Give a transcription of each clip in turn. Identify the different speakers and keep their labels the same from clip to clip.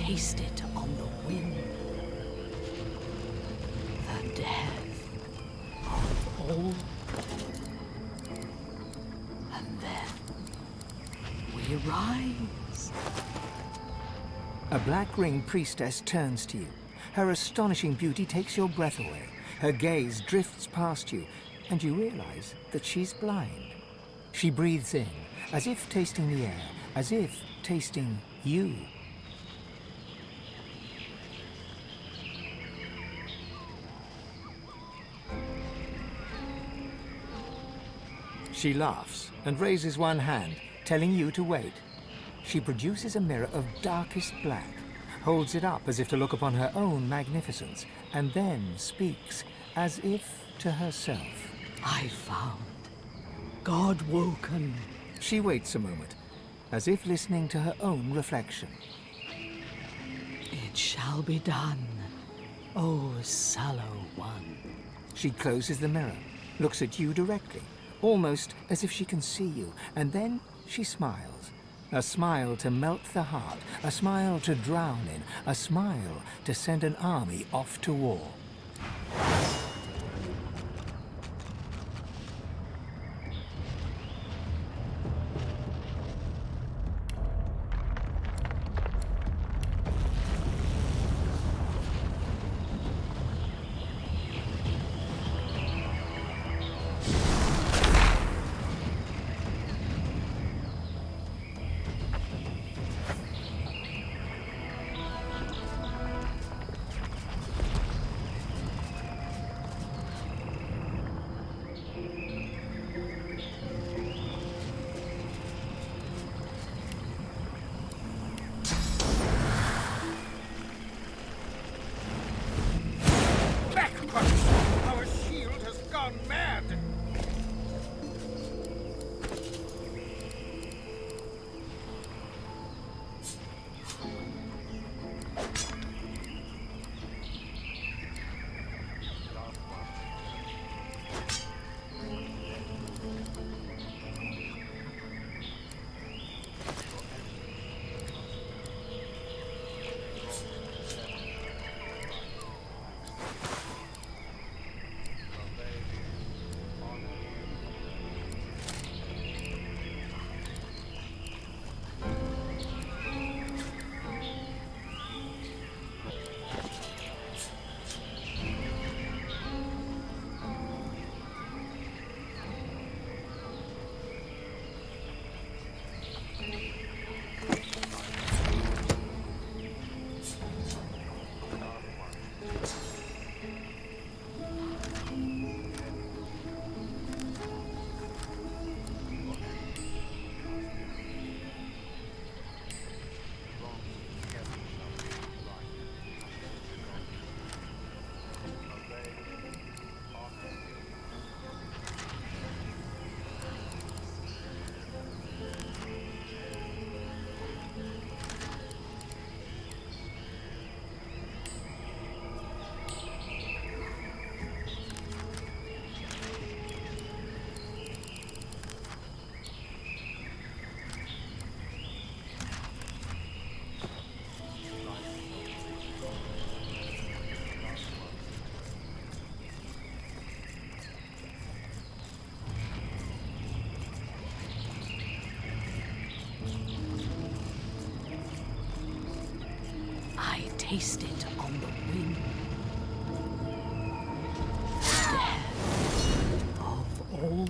Speaker 1: taste it on the wind. The death of all. And then we rise.
Speaker 2: A black-ringed priestess turns to you. Her astonishing beauty takes your breath away. Her gaze drifts past you, and you realize that she's blind. She breathes in, as if tasting the air, as if tasting you. She laughs and raises one hand, telling you to wait. She produces a mirror of darkest black, holds it up as if to look upon her own magnificence, and then speaks, as if to herself.
Speaker 1: I found God woken.
Speaker 2: She waits a moment, as if listening to her own reflection.
Speaker 1: It shall be done, O sallow one.
Speaker 2: She closes the mirror, looks at you directly, almost as if she can see you, and then she smiles. A smile to melt the heart, a smile to drown in, a smile to send an army off to war.
Speaker 3: Our shield has gone mad!
Speaker 1: Taste it on the wind. Death of all.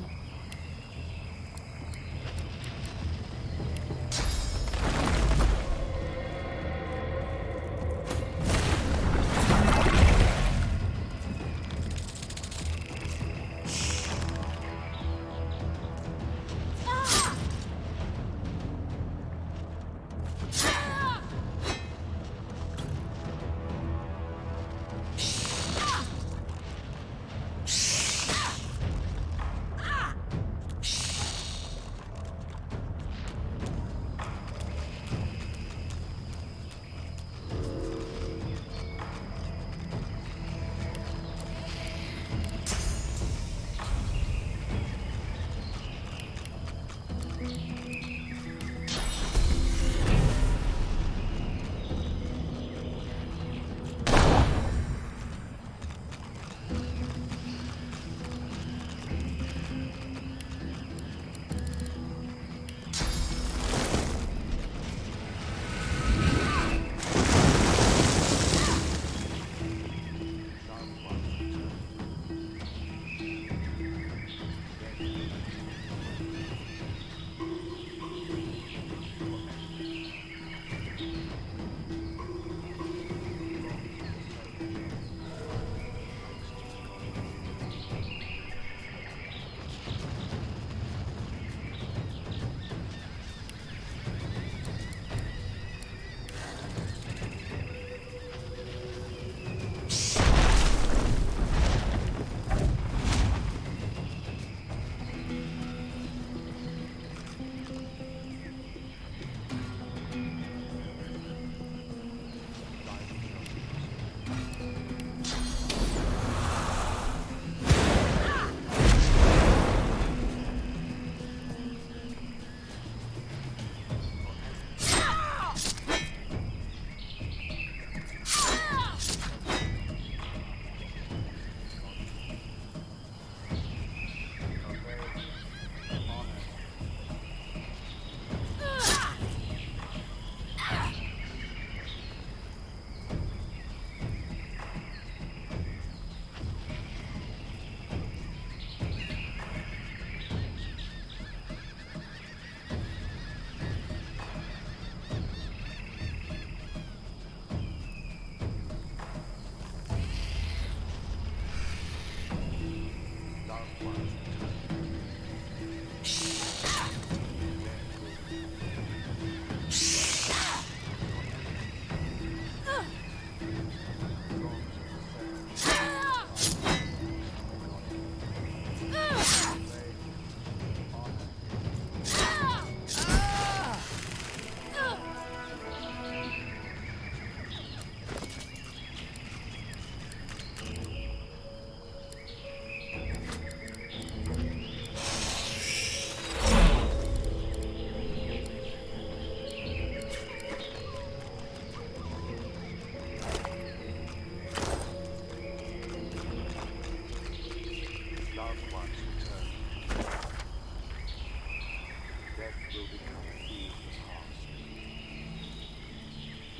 Speaker 4: will become a thing of the past.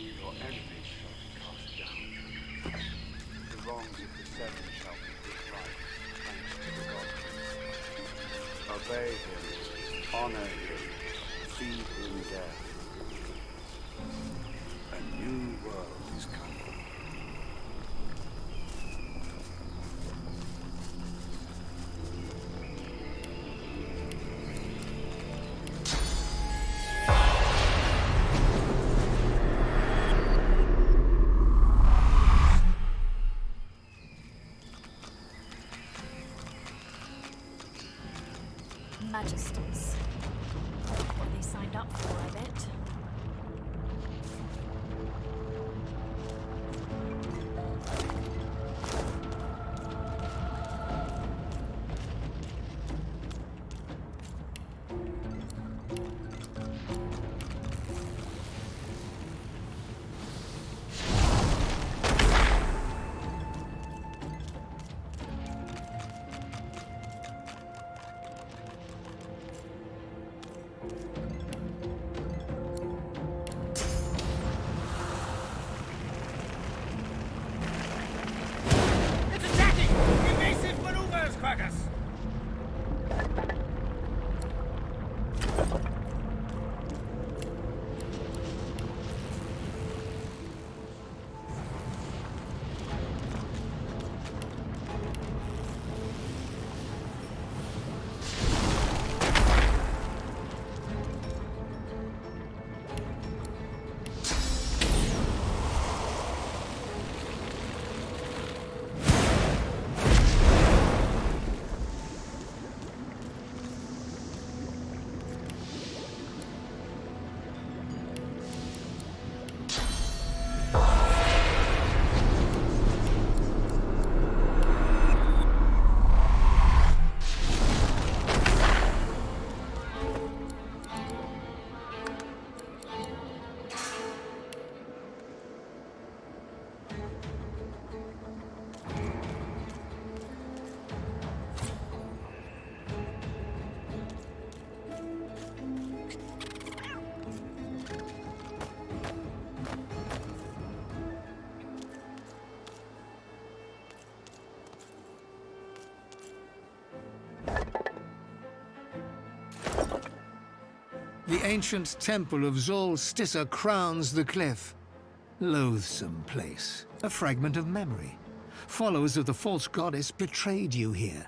Speaker 4: Your enemies shall be cast down. The wrongs of the Seven shall be put right, thanks to the God Prince. Obey him, honor him, feed him death. A new world is coming.
Speaker 5: Majesties. What they signed up for, I bet.
Speaker 3: It's attacking! Evasive maneuvers, Crackers!
Speaker 2: The ancient temple of Zol crowns the cliff. Loathsome place, a fragment of memory. Followers of the false goddess betrayed you here.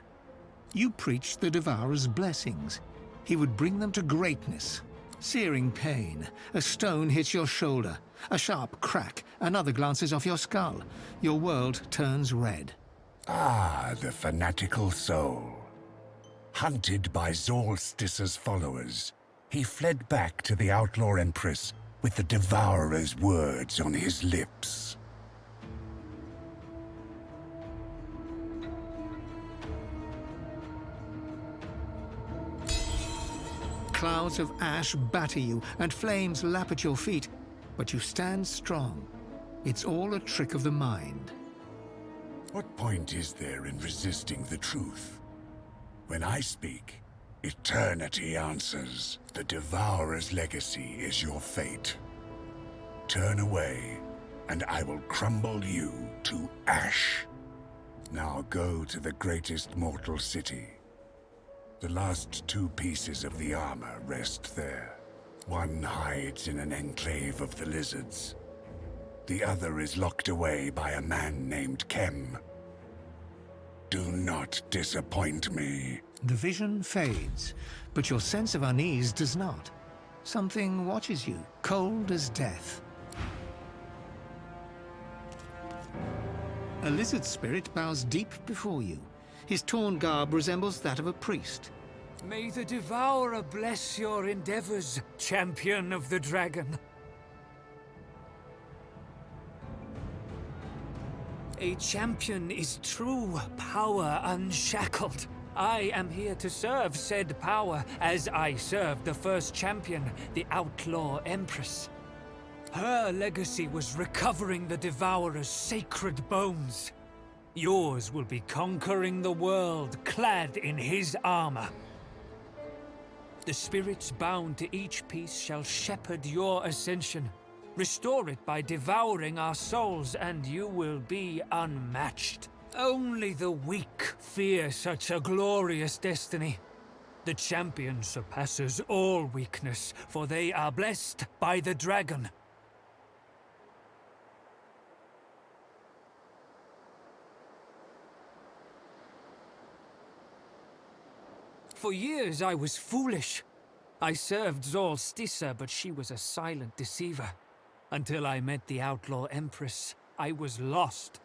Speaker 2: You preached the Devourer's blessings. He would bring them to greatness. Searing pain, a stone hits your shoulder, a sharp crack, another glances off your skull. Your world turns red.
Speaker 6: Ah, the fanatical soul. Hunted by Zolstice's followers, he fled back to the Outlaw Empress with the Devourer's words on his lips.
Speaker 2: Clouds of ash batter you, and flames lap at your feet, but you stand strong. It's all a trick of the mind.
Speaker 6: What point is there in resisting the truth? When I speak, eternity answers. The Devourer's legacy is your fate. Turn away, and I will crumble you to ash. Now go to the greatest mortal city. The last two pieces of the armor rest there. One hides in an enclave of the lizards. The other is locked away by a man named Kem. Do not disappoint me.
Speaker 2: The vision fades, but your sense of unease does not. Something watches you, cold as death. A lizard spirit bows deep before you. His torn garb resembles that of a priest.
Speaker 1: May the Devourer bless your endeavors, champion of the dragon. A champion is true power unshackled. I am here to serve said power as I served the first champion, the Outlaw Empress. Her legacy was recovering the Devourer's sacred bones. Yours will be conquering the world clad in his armor. The spirits bound to each piece shall shepherd your ascension. Restore it by devouring our souls, and you will be unmatched. Only the weak fear such a glorious destiny. The champion surpasses all weakness, for they are blessed by the dragon. For years I was foolish. I served Zolstissa, but she was a silent deceiver. Until I met the outlaw Empress, I was lost.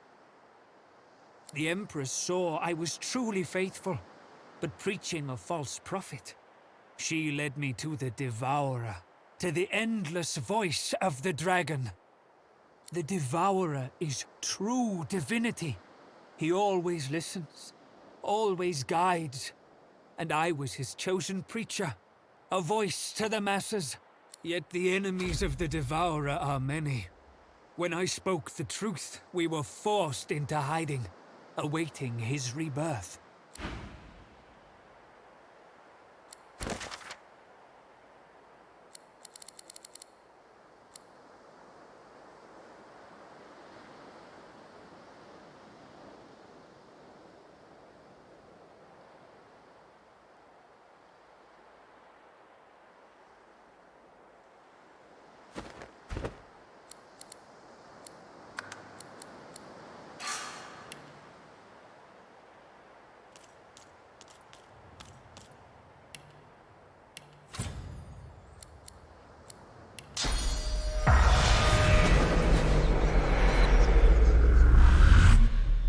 Speaker 1: The Empress saw I was truly faithful, but preaching a false prophet. She led me to the Devourer, to the endless voice of the dragon. The Devourer is true divinity. He always listens, always guides, and I was his chosen preacher, a voice to the masses. Yet the enemies of the Devourer are many. When I spoke the truth, we were forced into hiding, awaiting his rebirth.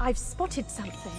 Speaker 5: I've spotted something.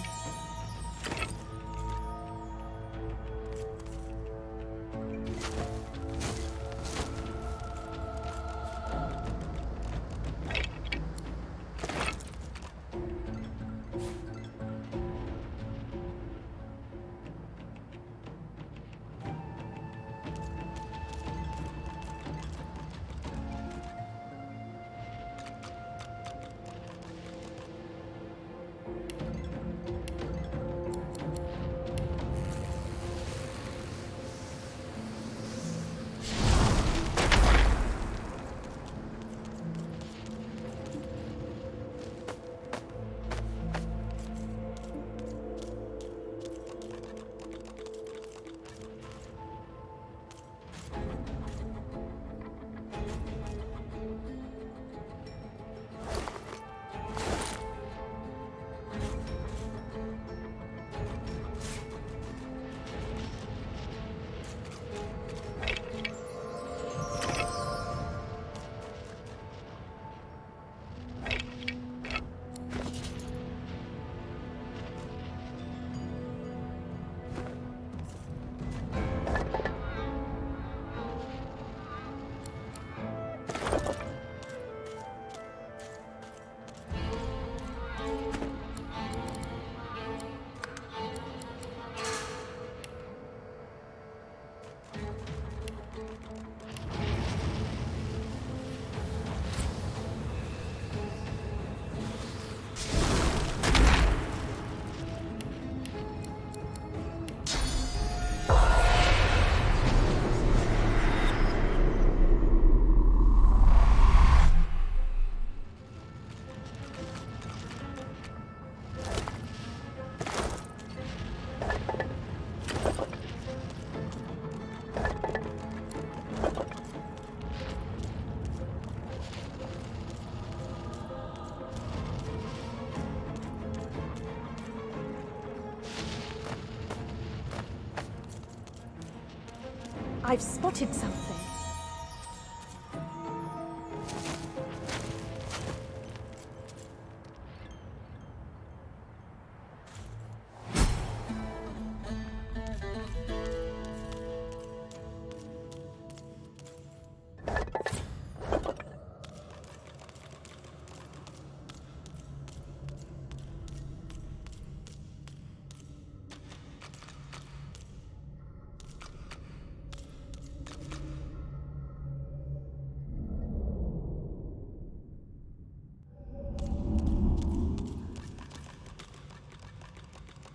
Speaker 5: I've spotted something.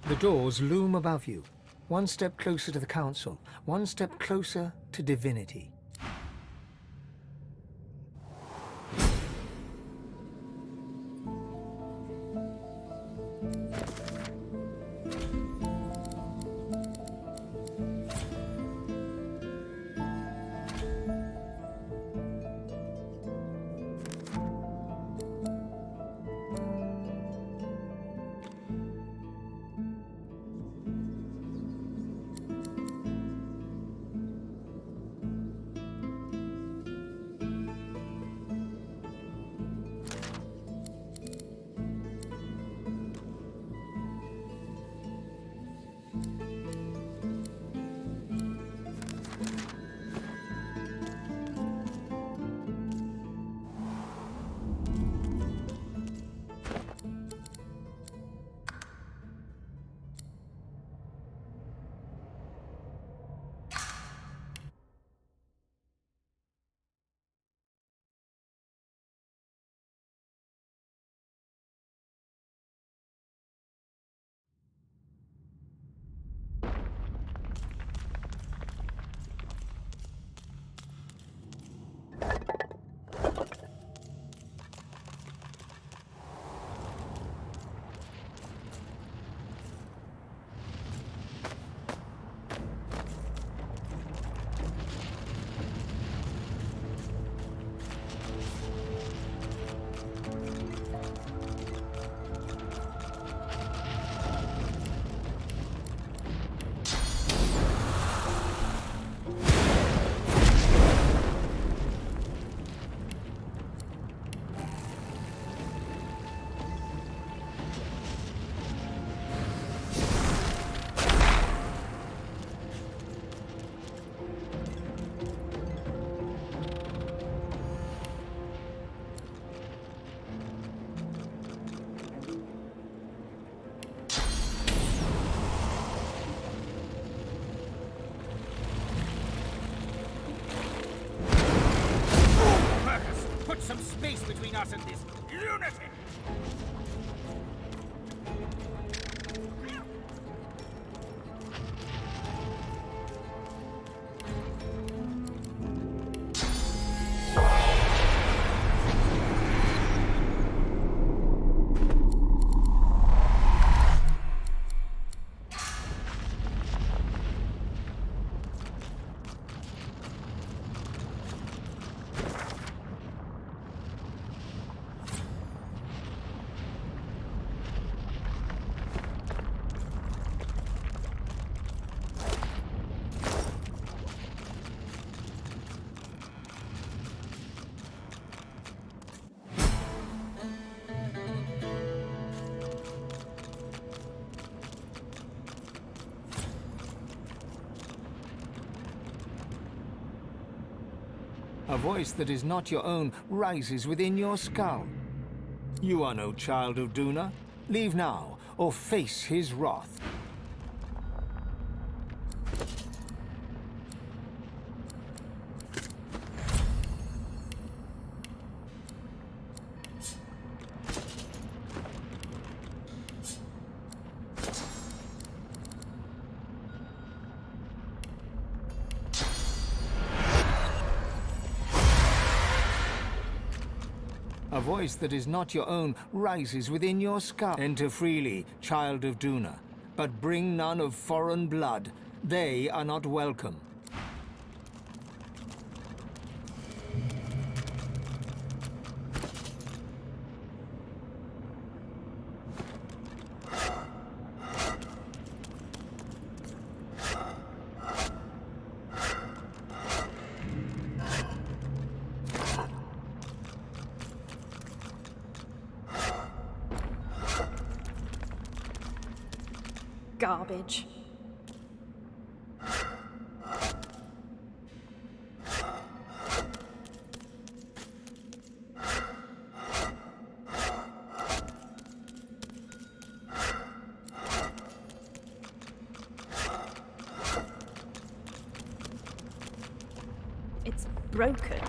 Speaker 2: The doors loom above you. One step closer to the Council, one step closer to Divinity.
Speaker 3: Some space between us and this lunatic!
Speaker 2: A voice that is not your own rises within your skull. You are no child of Duna. Leave now, or face his wrath. A voice that is not your own rises within your skull. Enter freely, child of Duna, but bring none of foreign blood. They are not welcome.
Speaker 5: Garbage. It's broken.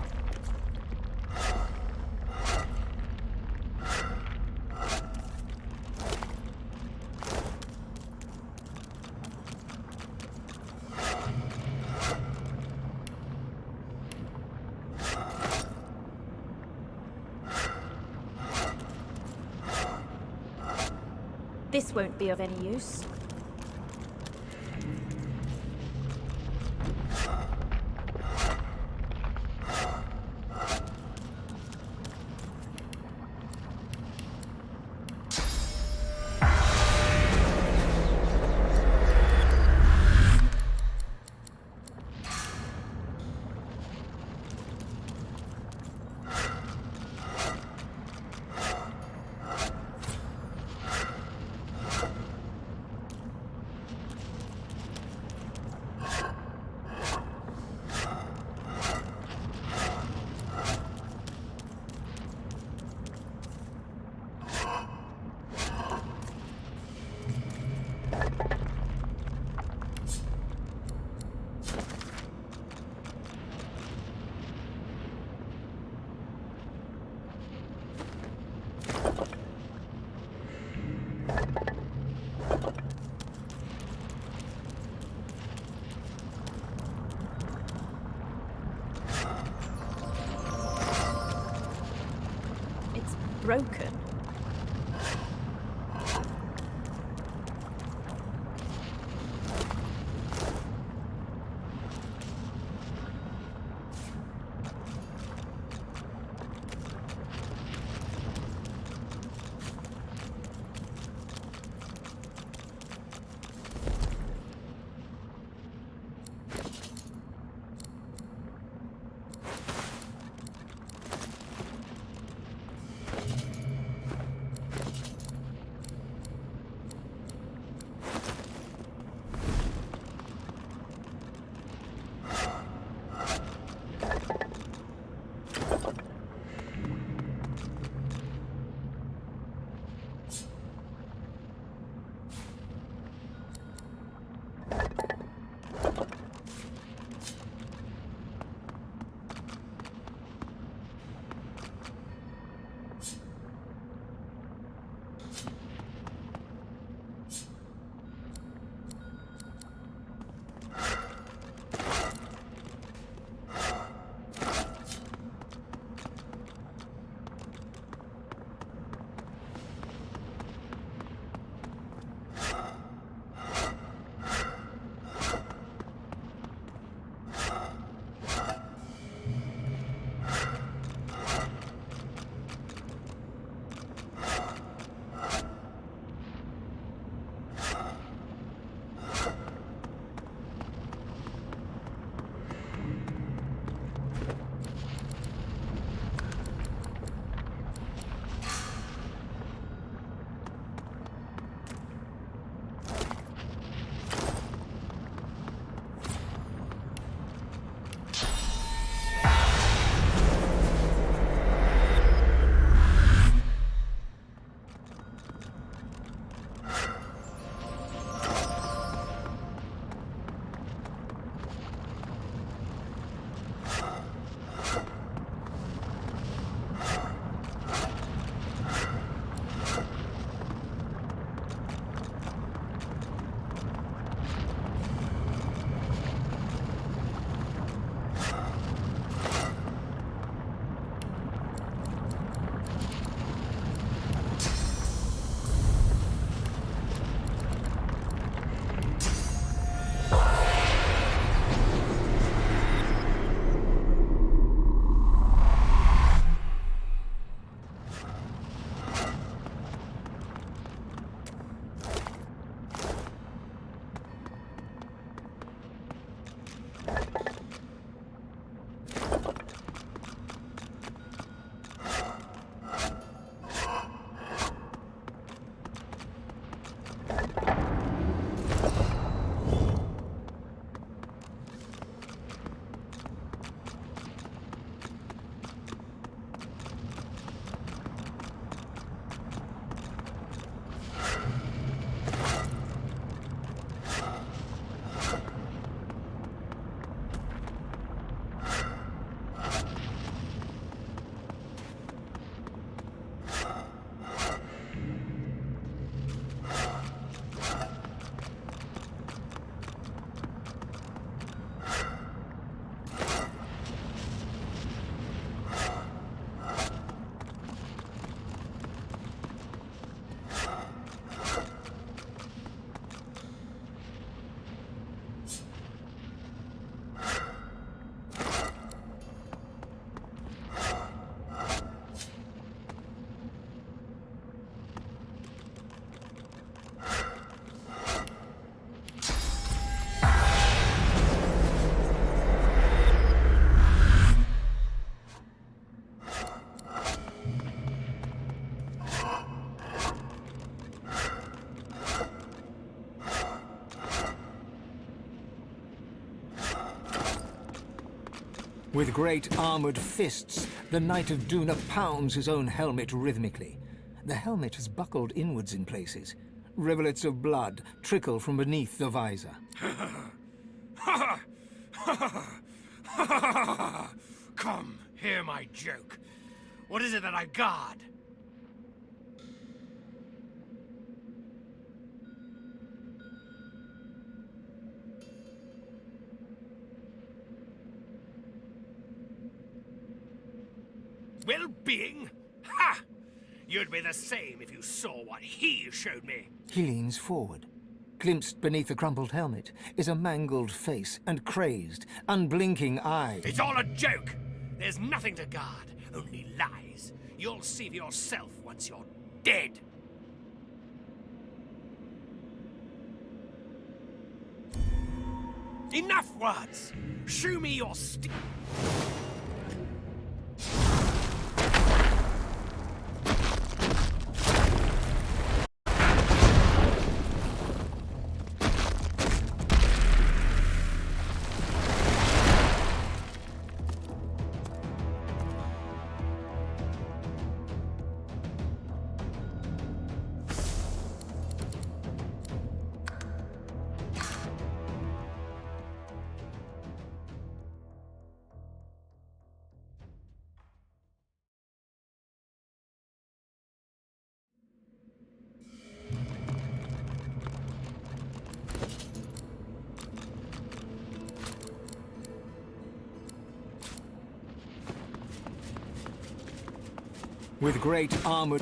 Speaker 5: This won't be of any use. It's broken.
Speaker 2: With great armored fists, the Knight of Duna pounds his own helmet rhythmically. The helmet is buckled inwards in places. Rivulets of blood trickle from beneath the visor.
Speaker 3: Come, hear my joke. What is it that I guard? Well-being? Ha! You'd be the same if you saw what he showed me.
Speaker 2: He leans forward. Glimpsed beneath the crumpled helmet is a mangled face and crazed, unblinking eyes.
Speaker 3: It's all a joke. There's nothing to guard, only lies. You'll see for yourself once you're dead. Enough words! Show me your
Speaker 2: With great armored...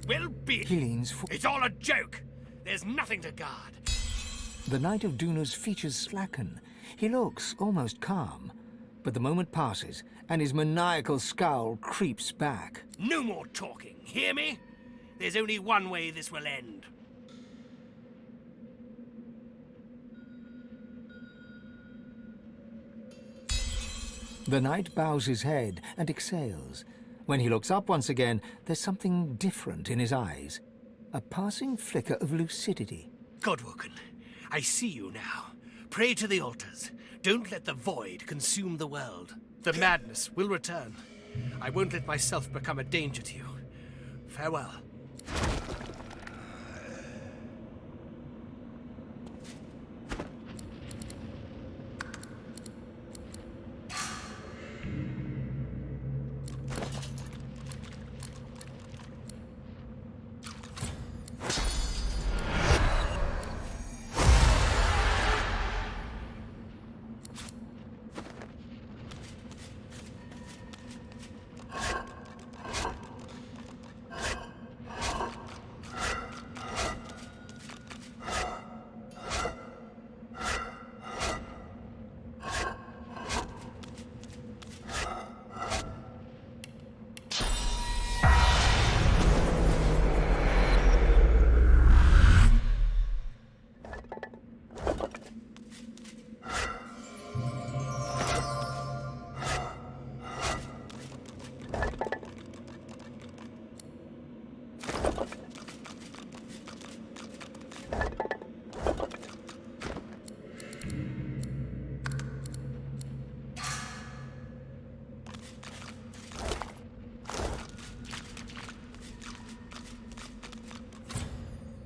Speaker 3: Well-being.
Speaker 2: He leans forward.
Speaker 3: It's all a joke. There's nothing to guard.
Speaker 2: The Knight of Duna's features slacken. He looks almost calm. But the moment passes, and his maniacal scowl creeps back.
Speaker 3: No more talking, hear me? There's only one way this will end.
Speaker 2: The knight bows his head and exhales. When he looks up once again, there's something different in his eyes. A passing flicker of lucidity.
Speaker 3: Godwoken, I see you now. Pray to the altars. Don't let the void consume the world. The madness will return. I won't let myself become a danger to you. Farewell.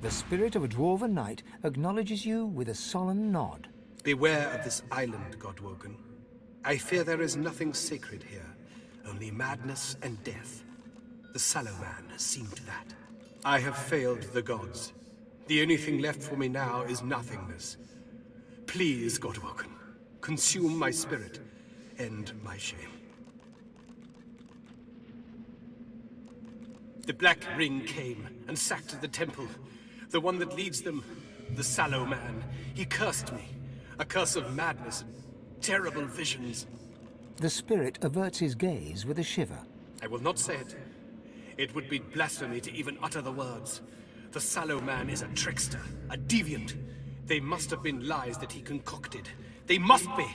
Speaker 2: The spirit of a dwarven knight acknowledges you with a solemn nod.
Speaker 7: Beware of this island, Godwoken. I fear there is nothing sacred here, only madness and death. The Sallow Man has seen to that. I have failed the gods. The only thing left for me now is nothingness. Please, Godwoken, consume my spirit, end my shame. The Black Ring came and sacked the temple. The one that leads them, the Sallow Man. He cursed me. A curse of madness and terrible visions.
Speaker 2: The spirit averts his gaze with a shiver.
Speaker 7: I will not say it. It would be blasphemy to even utter the words. The Sallow Man is a trickster, a deviant. They must have been lies that he concocted. They must be!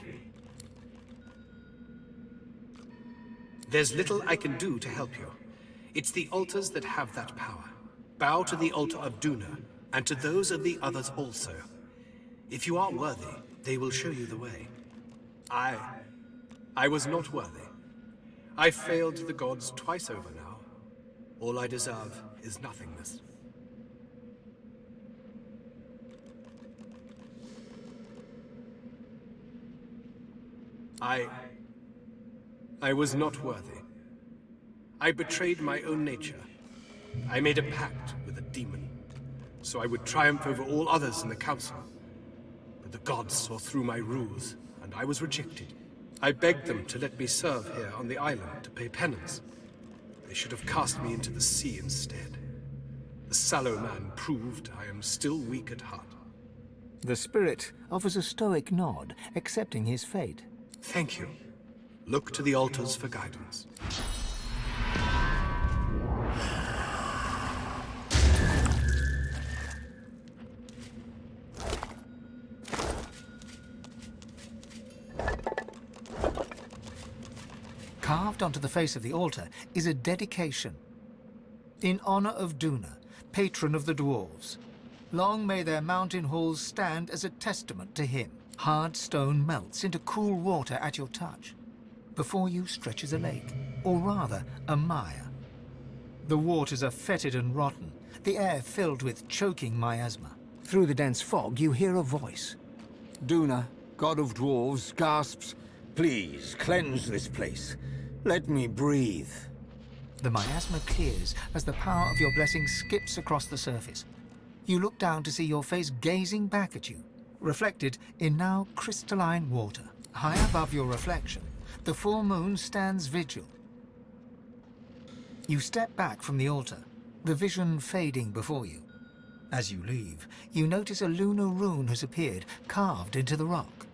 Speaker 7: There's little I can do to help you. It's the altars that have that power. Bow to the altar of Duna, and to those of the others also. If you are worthy, they will show you the way. I was not worthy. I failed the gods twice over now. All I deserve is nothingness. I was not worthy. I betrayed my own nature. I made a pact with a demon, so I would triumph over all others in the council. But the gods saw through my ruse, and I was rejected. I begged them to let me serve here on the island to pay penance. They should have cast me into the sea instead. The sallow man proved I am still weak at heart.
Speaker 2: The spirit offers a stoic nod, accepting his fate.
Speaker 7: Thank you. Look to the altars for guidance.
Speaker 2: Carved onto the face of the altar is a dedication. In honor of Duna, patron of the dwarves. Long may their mountain halls stand as a testament to him. Hard stone melts into cool water at your touch. Before you stretches a lake, or rather, a mire. The waters are fetid and rotten, the air filled with choking miasma. Through the dense fog, you hear a voice.
Speaker 8: Duna, god of dwarves, gasps, "Please, cleanse this place. Let me breathe."
Speaker 2: The miasma clears as the power of your blessing skips across the surface. You look down to see your face gazing back at you, reflected in now crystalline water. High above your reflection, the full moon stands vigil. You step back from the altar, the vision fading before you. As you leave, you notice a lunar rune has appeared, carved into the rock.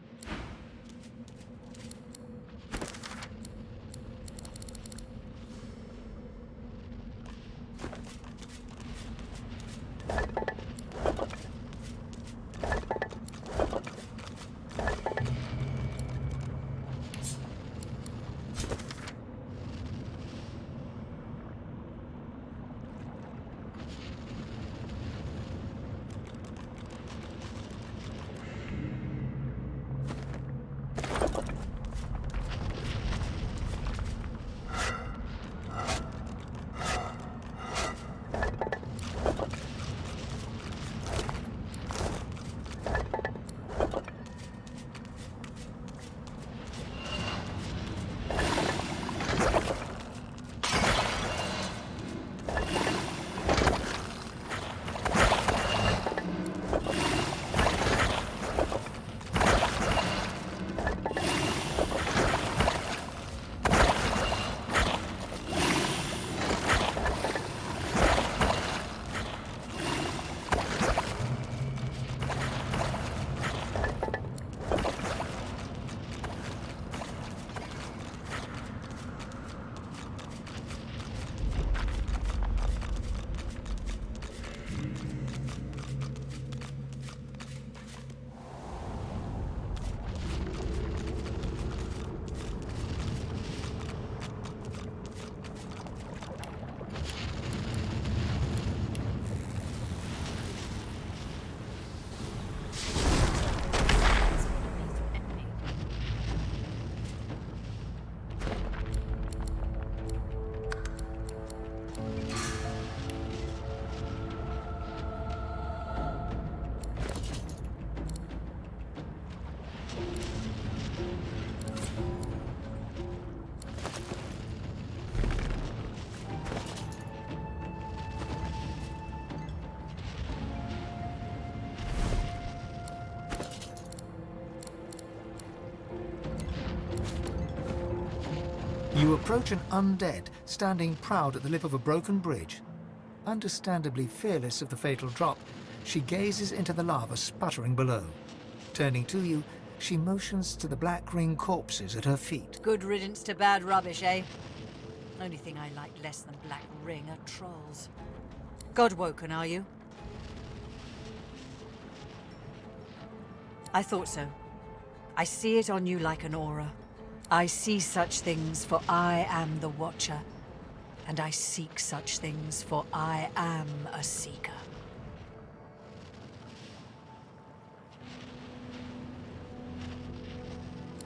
Speaker 2: You approach an undead, standing proud at the lip of a broken bridge. Understandably fearless of the fatal drop, she gazes into the lava sputtering below. Turning to you, she motions to the black ring corpses at her feet.
Speaker 5: Good riddance to bad rubbish, eh? Only thing I like less than black ring are trolls. God-woken, are you? I thought so. I see it on you like an aura. I see such things, for I am the Watcher. And I seek such things, for I am a seeker.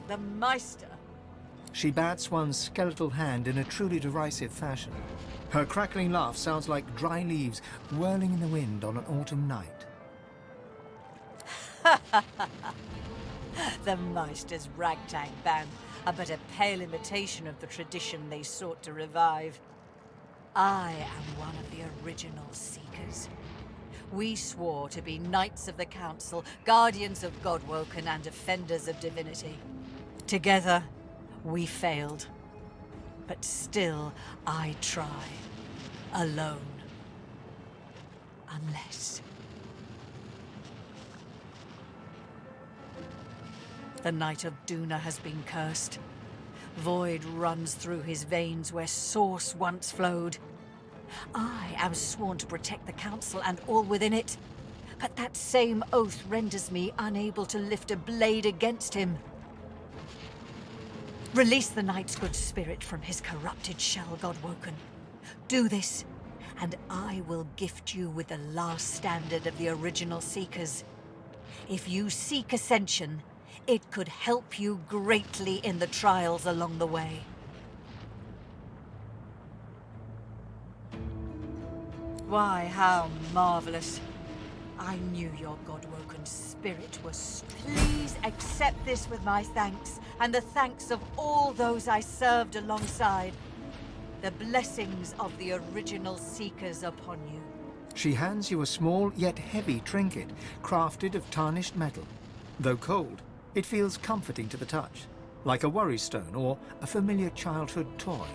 Speaker 5: The Meister?
Speaker 2: She bats one skeletal hand in a truly derisive fashion. Her crackling laugh sounds like dry leaves whirling in the wind on an autumn night.
Speaker 5: The Meister's ragtag band are but a pale imitation of the tradition they sought to revive. I am one of the original Seekers. We swore to be Knights of the Council, Guardians of Godwoken, and Defenders of Divinity. Together, we failed. But still, I try. Alone. Unless... The Knight of Duna has been cursed. Void runs through his veins where source once flowed. I am sworn to protect the Council and all within it. But that same oath renders me unable to lift a blade against him. Release the Knight's good spirit from his corrupted shell, Godwoken. Do this, and I will gift you with the last standard of the original Seekers. If you seek ascension, it could help you greatly in the trials along the way. Why, how marvelous. I knew your Godwoken spirit was... Please accept this with my thanks, and the thanks of all those I served alongside. The blessings of the original Seekers upon you.
Speaker 2: She hands you a small yet heavy trinket, crafted of tarnished metal. Though cold, it feels comforting to the touch, like a worry stone or a familiar childhood toy.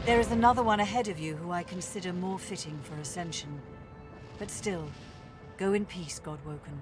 Speaker 5: There is another one ahead of you who I consider more fitting for ascension. But still, go in peace, Godwoken.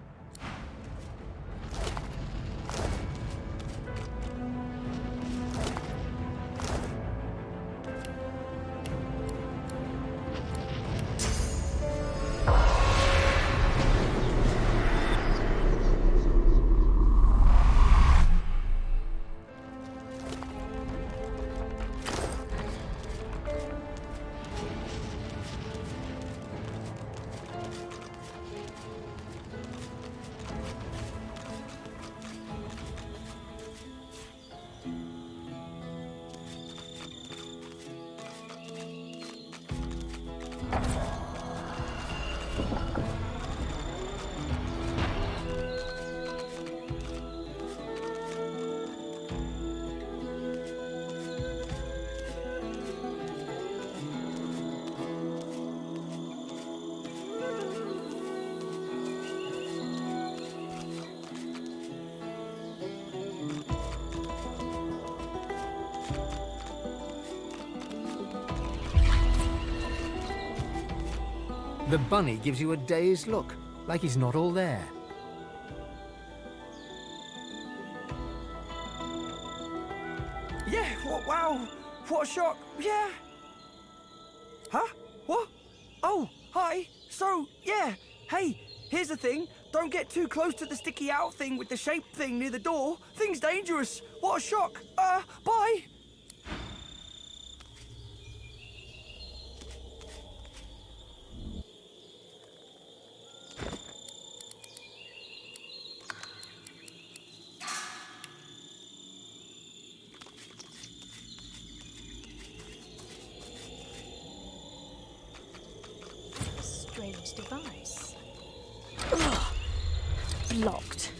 Speaker 2: The bunny gives you a dazed look, like he's not all there.
Speaker 9: Yeah, wow, what a shock, yeah. Huh? What? Oh, hi. So, yeah, hey, here's the thing. Don't get too close to the sticky out thing with the shape thing near the door. Thing's dangerous. What a shock. Bye.
Speaker 10: Strange device. Ugh. Blocked.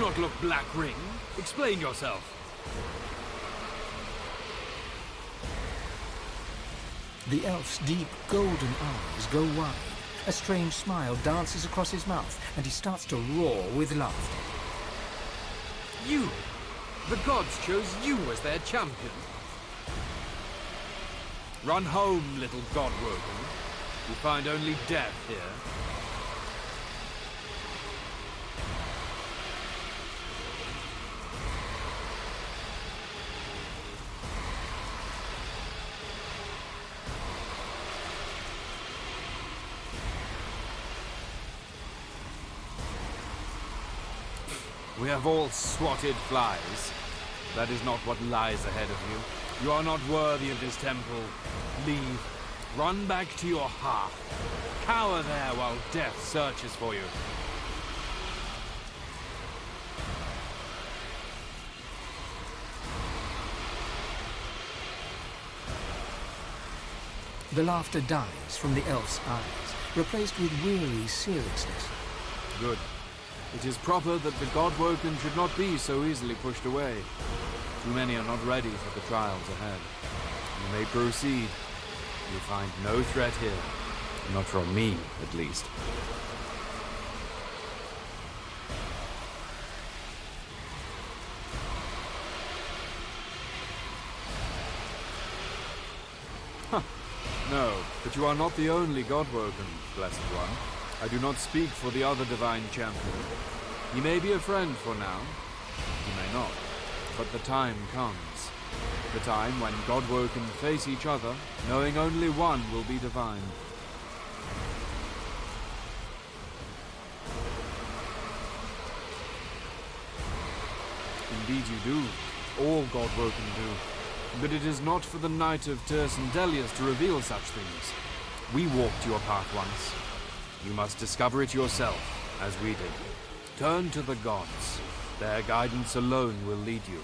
Speaker 11: not look Black Ring. Explain yourself.
Speaker 2: The elf's deep golden eyes go wide. A strange smile dances across his mouth, and he starts to roar with laughter.
Speaker 11: You! The gods chose you as their champion. Run home, little godwoken. You find only death here. We have all swatted flies. That is not what lies ahead of you. You are not worthy of this temple. Leave. Run back to your hearth. Cower there while death searches for you.
Speaker 2: The laughter dies from the elf's eyes, replaced with weary seriousness.
Speaker 11: Good. It is proper that the Godwoken should not be so easily pushed away. Too many are not ready for the trials ahead. You may proceed. You find no threat here. Not from me, at least. Huh. No, but you are not the only Godwoken, Blessed One. I do not speak for the other divine champion. He may be a friend for now. He may not. But the time comes. The time when Godwoken face each other, knowing only one will be divine. Indeed you do. All Godwoken do. But it is not for the Knight of Delius to reveal such things. We walked your path once. You must discover it yourself, as we did. Turn to the gods. Their guidance alone will lead you.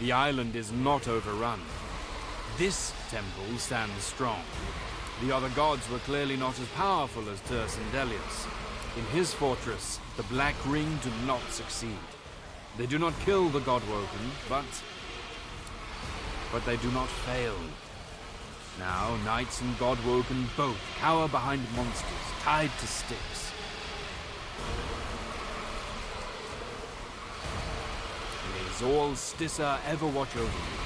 Speaker 11: The island is not overrun. This temple stands strong. The other gods were clearly not as powerful as Delius. In his fortress, the Black Ring do not succeed. They do not kill the Godwoken, but they do not fail. Now, knights and Godwoken both cower behind monsters, tied to sticks. May Zor Stissa ever watch over you.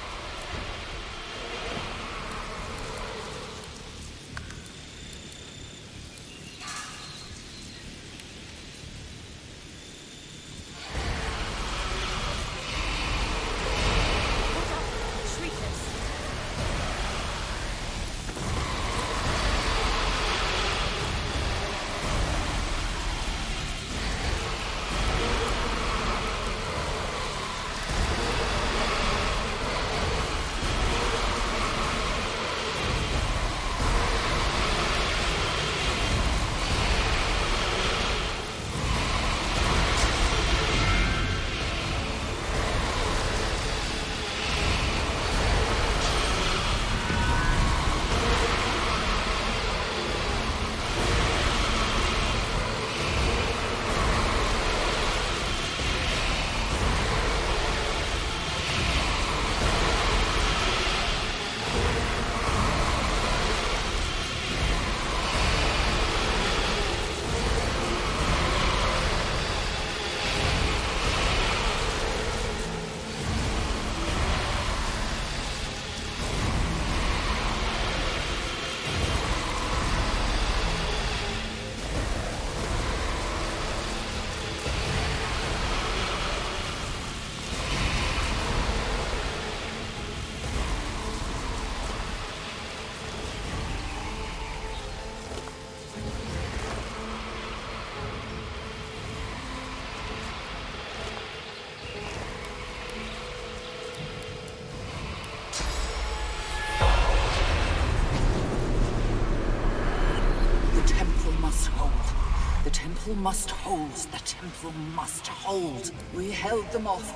Speaker 12: The temple must hold. The temple must hold. We held them off.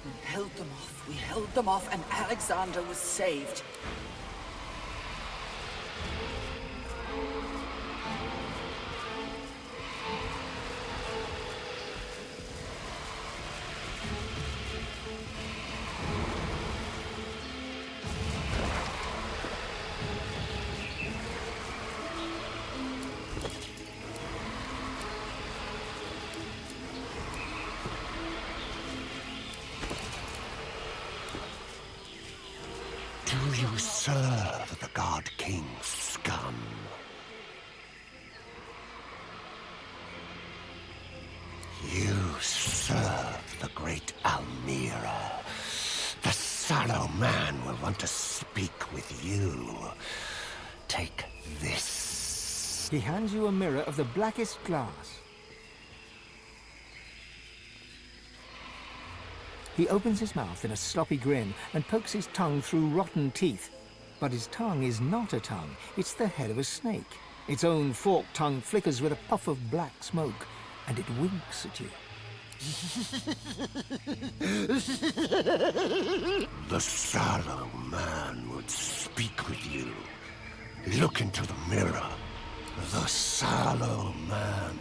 Speaker 12: We held them off. We held them off, and Alexander was saved.
Speaker 6: you serve the God King's scum? You serve the great Almira. The sallow man will want to speak with you. Take this.
Speaker 2: He hands you a mirror of the blackest glass. He opens his mouth in a sloppy grin and pokes his tongue through rotten teeth. But his tongue is not a tongue, it's the head of a snake. Its own forked tongue flickers with a puff of black smoke, and it winks at you.
Speaker 6: The sallow man would speak with you. Look into the mirror. The sallow man.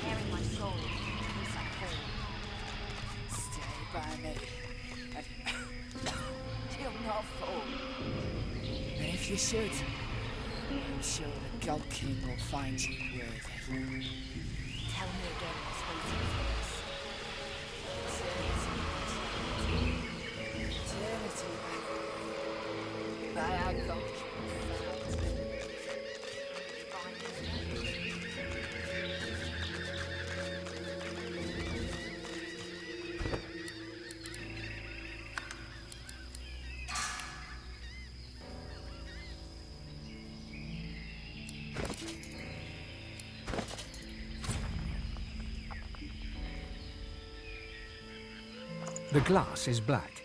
Speaker 12: Preparing my soul in case I fall. Stay by me. You'll not fall. And if you should, I'm sure the God King will find you worthy. Tell me again what's waiting for us. Eternity. By our God King.
Speaker 2: The glass is black,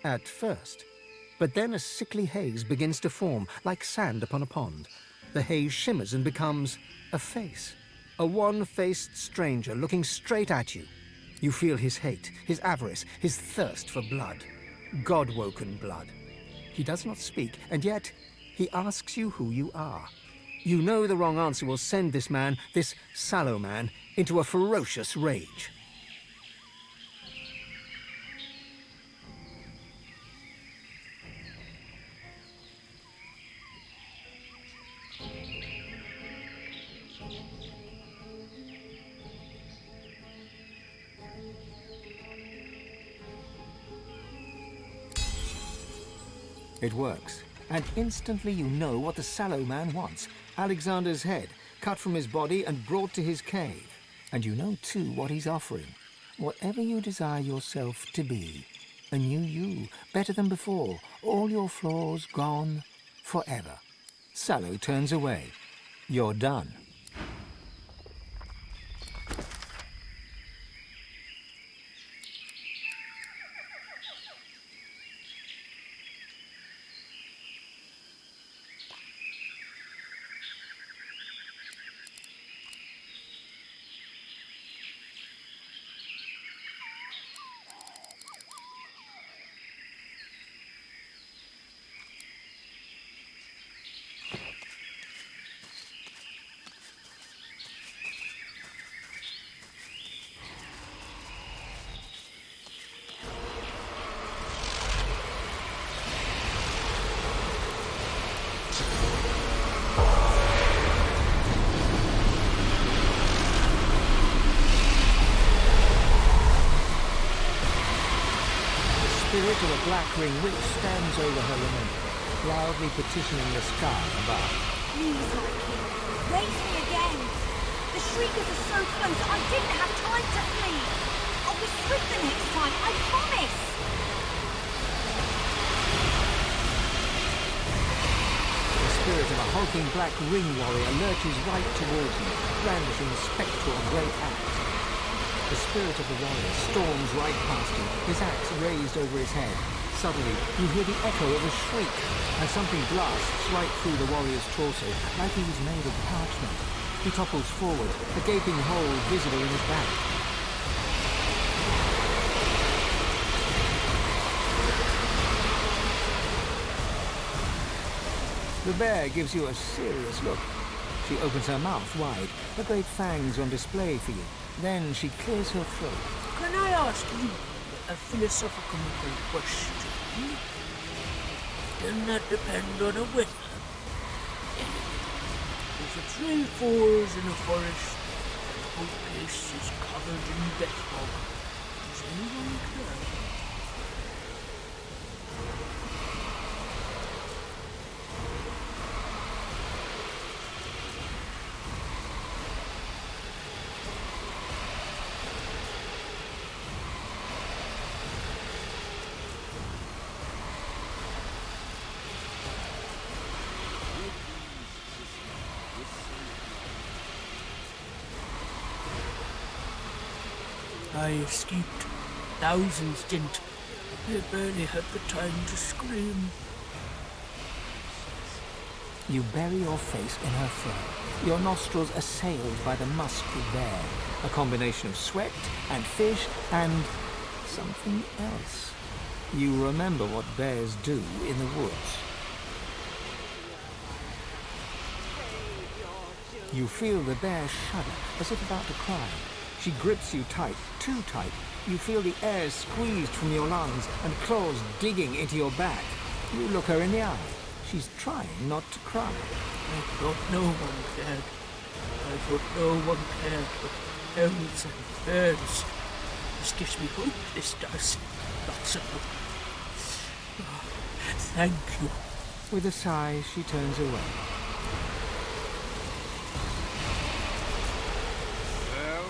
Speaker 2: at first, but then a sickly haze begins to form, like sand upon a pond. The haze shimmers and becomes a face, a wan-faced stranger looking straight at you. You feel his hate, his avarice, his thirst for blood, God-woken blood. He does not speak, and yet he asks you who you are. You know the wrong answer will send this man, this sallow man, into a ferocious rage. It works, and instantly you know what the sallow man wants. Alexander's head, cut from his body and brought to his cave. And you know too what he's offering. Whatever you desire yourself to be. A new you, better than before, all your flaws gone forever. Sallow turns away. You're done. The spirit of a black ring witch stands over her remember, loudly petitioning the sky above.
Speaker 10: Please, my king, raise me again. The shriekers are so close, I didn't have time to flee. I'll be swift the next time, I promise.
Speaker 2: The spirit of a hulking black ring warrior lurches right towards you, brandishing a spectral great axe. The spirit of the warrior storms right past you, his axe raised over his head. Suddenly, you hear the echo of a shriek, and something blasts right through the warrior's torso, like he was made of parchment. He topples forward, a gaping hole visible in his back. The bear gives you a serious look. She opens her mouth wide, her great fangs on display for you. Then she clears her throat.
Speaker 13: Can I ask you a philosophical question? Doesn't that depend on a winner? If a tree falls in a forest, whole place is covered in death fog. Does anyone care? I escaped. Thousands didn't. They barely had the time to scream.
Speaker 2: You bury your face in her fur, your nostrils assailed by the musk of bear, a combination of sweat and fish and something else. You remember what bears do in the woods. You feel the bear shudder, as if about to cry. She grips you tight, too tight. You feel the air squeezed from your lungs and claws digging into your back. You look her in the eye. She's trying not to cry.
Speaker 13: I thought no one cared. I thought no one cared but elves and birds. This gives me hope, this does. Lots of hope. Oh, thank you.
Speaker 2: With a sigh, she turns away.
Speaker 4: Well,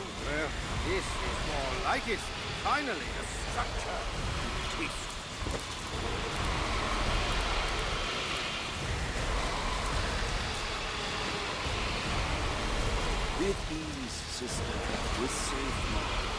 Speaker 4: this is more like it. Finally, a structure. Taste.
Speaker 14: With ease, sister, with safe mind.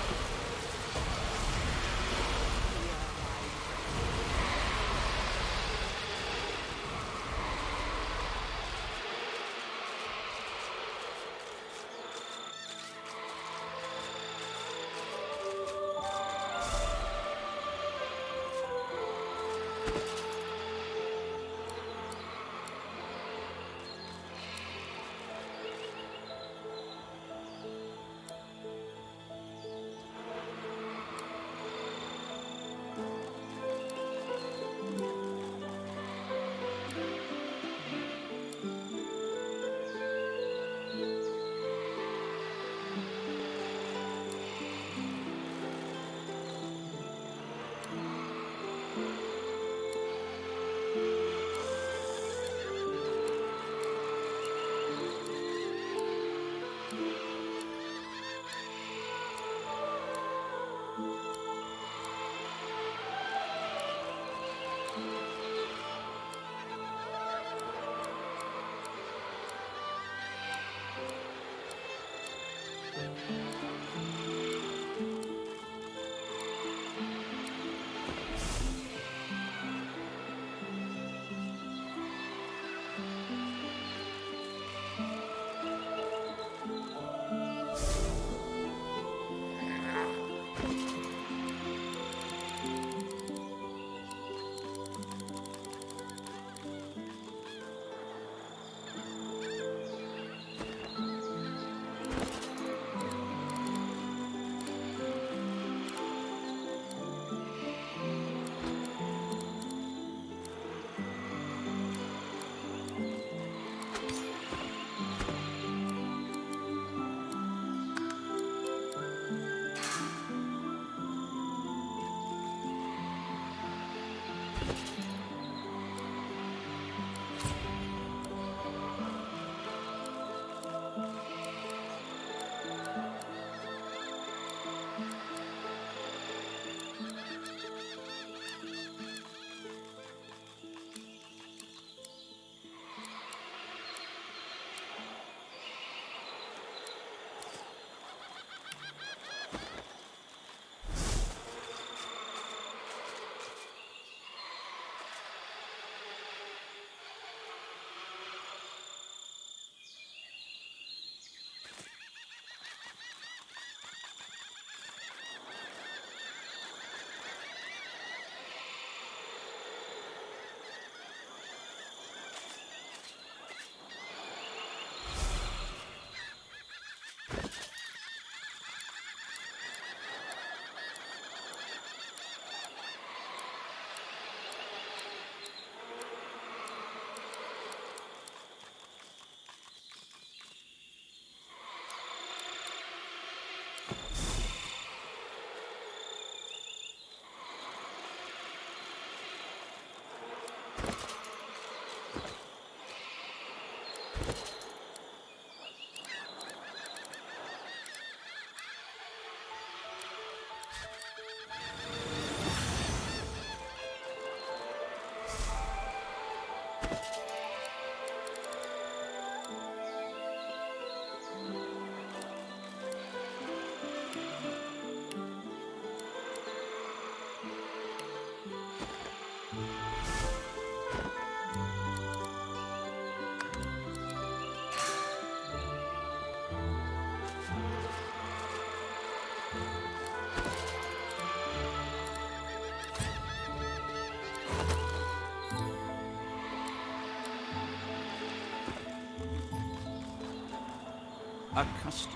Speaker 14: A customer.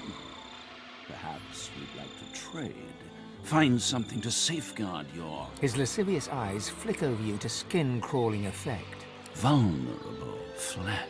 Speaker 14: Perhaps you'd like to trade. Find something to safeguard your
Speaker 2: His lascivious eyes flick over you to skin-crawling effect.
Speaker 14: vulnerable flesh.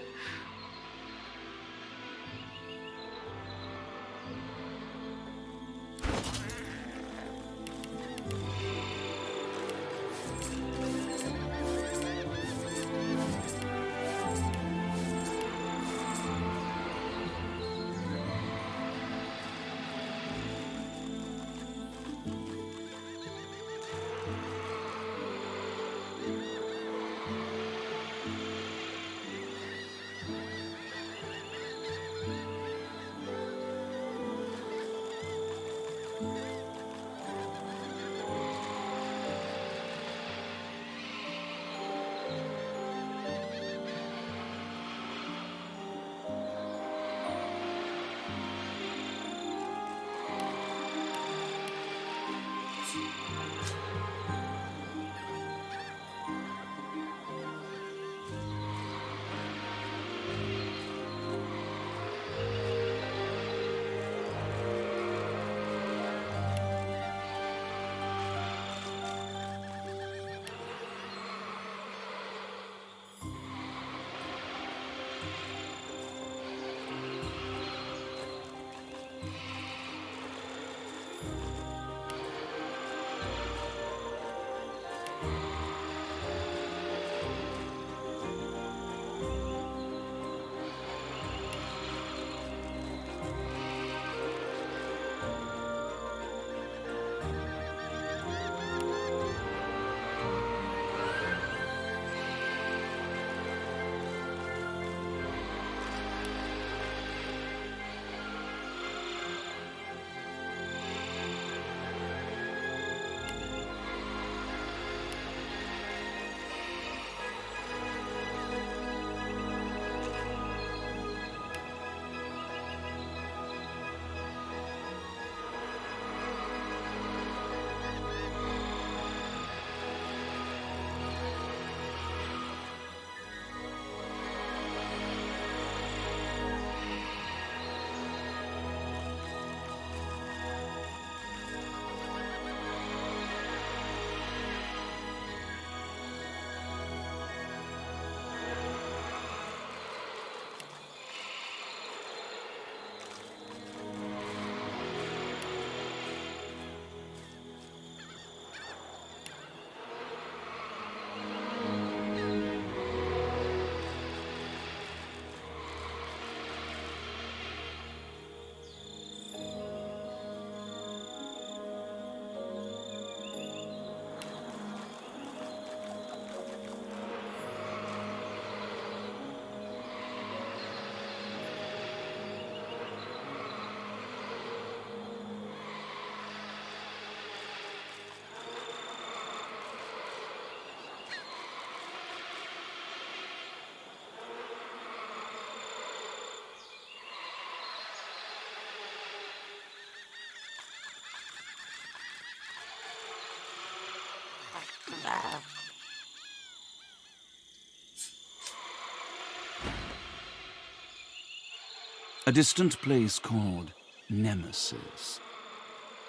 Speaker 14: A distant place called Nemesis.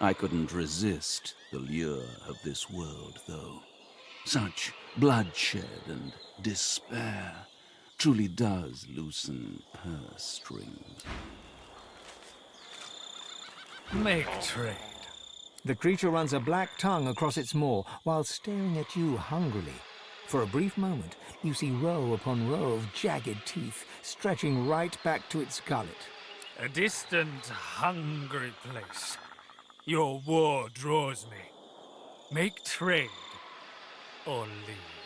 Speaker 14: I couldn't resist the lure of this world, though. Such bloodshed and despair truly does loosen purse strings.
Speaker 1: Make trade.
Speaker 2: The creature runs a black tongue across its maw while staring at you hungrily. For a brief moment, you see row upon row of jagged teeth stretching right back to its gullet.
Speaker 1: A distant, hungry place. Your war draws me. Make trade or leave.